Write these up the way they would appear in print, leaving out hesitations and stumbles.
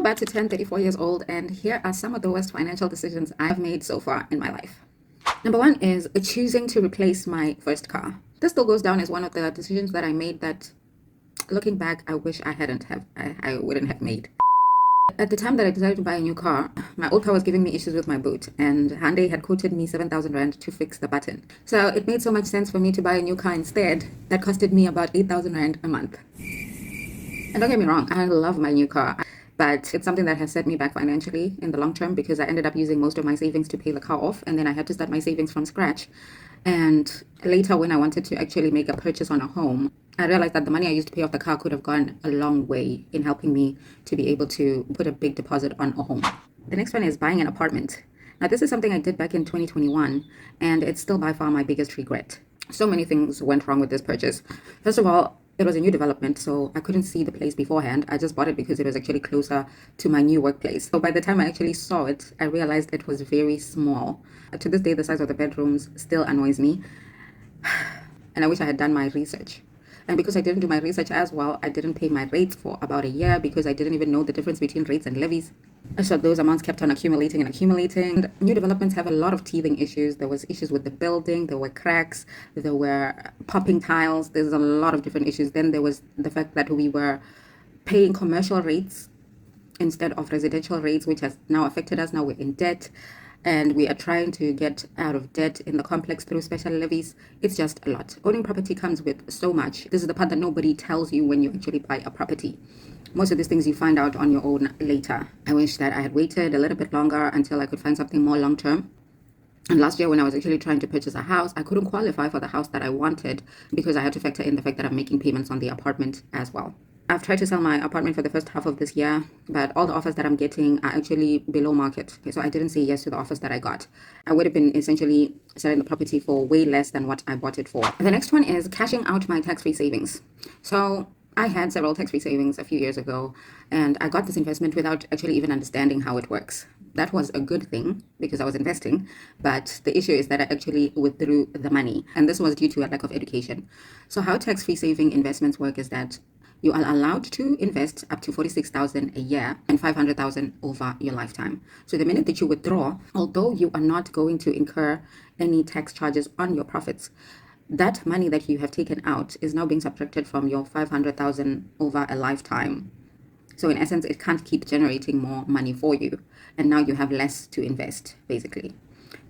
about to turn 34 years old, and here are some of the worst financial decisions I've made so far in my life. Number one is choosing to replace my first car. This still goes down as one of the decisions that I made that, looking back, I wish I wouldn't have made. At the time that I decided to buy a new car, my old car was giving me issues with my boot, and Hyundai had quoted me 7,000 Rand to fix the button. So it made so much sense for me to buy a new car instead. That costed me about 8,000 Rand a month. And don't get me wrong, I love my new car, but it's something that has set me back financially in the long term because I ended up using most of my savings to pay the car off, and then I had to start my savings from scratch. And later, when I wanted to actually make a purchase on a home, I realized that the money I used to pay off the car could have gone a long way in helping me to be able to put a big deposit on a home. The next one is buying an apartment. Now, this is something I did back in 2021, and it's still by far my biggest regret. So many things went wrong with this purchase. First of all, it was a new development, so I couldn't see the place beforehand. I just bought it because it was actually closer to my new workplace. So by the time I actually saw it, I realized it was very small. To this day, the size of the bedrooms still annoys me. And I wish I had done my research. And because I didn't do my research as well, I didn't pay my rates for about a year because I didn't even know the difference between rates and levies. So those amounts kept on accumulating and accumulating. And new developments have a lot of teething issues. There was issues with the building, there were cracks, there were popping tiles. There's a lot of different issues. Then there was the fact that we were paying commercial rates instead of residential rates, which has now affected us. Now we're in debt, and we are trying to get out of debt in the complex through special levies. It's just a lot. Owning property comes with so much. This is the part that nobody tells you when you actually buy a property. Most of these things you find out on your own later. I wish that I had waited a little bit longer until I could find something more long term. And last year, when I was actually trying to purchase a house, I couldn't qualify for the house that I wanted because I had to factor in the fact that I'm making payments on the apartment as well. I've tried to sell my apartment for the first half of this year, but all the offers that I'm getting are actually below market. So I didn't say yes to the offers that I got. I would have been essentially selling the property for way less than what I bought it for. The next one is cashing out my tax-free savings. So I had several tax-free savings a few years ago, and I got this investment without actually even understanding how it works. That was a good thing because I was investing, but the issue is that I actually withdrew the money, and this was due to a lack of education. So how tax-free saving investments work is that you are allowed to invest up to 46,000 a year and 500,000 over your lifetime. So the minute that you withdraw, although you are not going to incur any tax charges on your profits, that money that you have taken out is now being subtracted from your 500,000 over a lifetime. So in essence, it can't keep generating more money for you. And now you have less to invest, basically.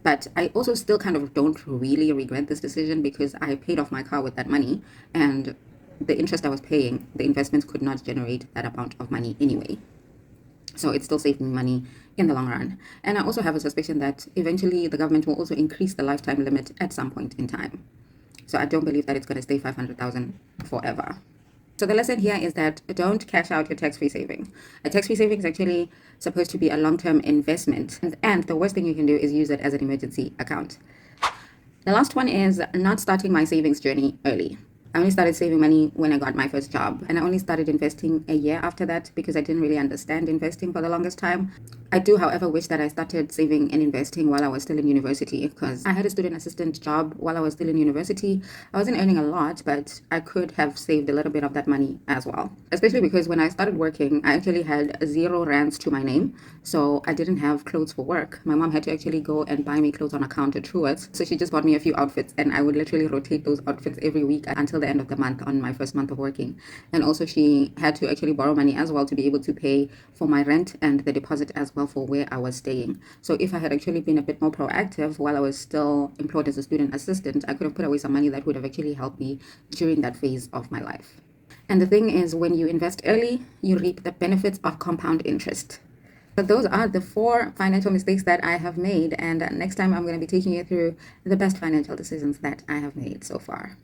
But I also still kind of don't really regret this decision because I paid off my car with that money, and the interest I was paying, the investments could not generate that amount of money anyway. So it still saved me money in the long run. And I also have a suspicion that eventually the government will also increase the lifetime limit at some point in time. So I don't believe that it's going to stay 500,000 forever. So the lesson here is that don't cash out your tax-free saving. A tax-free saving is actually supposed to be a long-term investment. And the worst thing you can do is use it as an emergency account. The last one is not starting my savings journey early. I only started saving money when I got my first job, and I only started investing a year after that because I didn't really understand investing for the longest time. I do, however, wish that I started saving and investing while I was still in university because I had a student assistant job while I was still in university. I wasn't earning a lot, but I could have saved a little bit of that money as well. Especially because when I started working, I actually had 0 rands to my name, so I didn't have clothes for work. My mom had to actually go and buy me clothes on account at Truworths, so she just bought me a few outfits, and I would literally rotate those outfits every week until the end of the month on my first month of working. And also she had to actually borrow money as well to be able to pay for my rent and the deposit as well for where I was staying. So if I had actually been a bit more proactive while I was still employed as a student assistant, I could have put away some money that would have actually helped me during that phase of my life. And the thing is, when you invest early, you reap the benefits of compound interest. But those are the 4 financial mistakes that I have made, and next time I'm going to be taking you through the best financial decisions that I have made so far.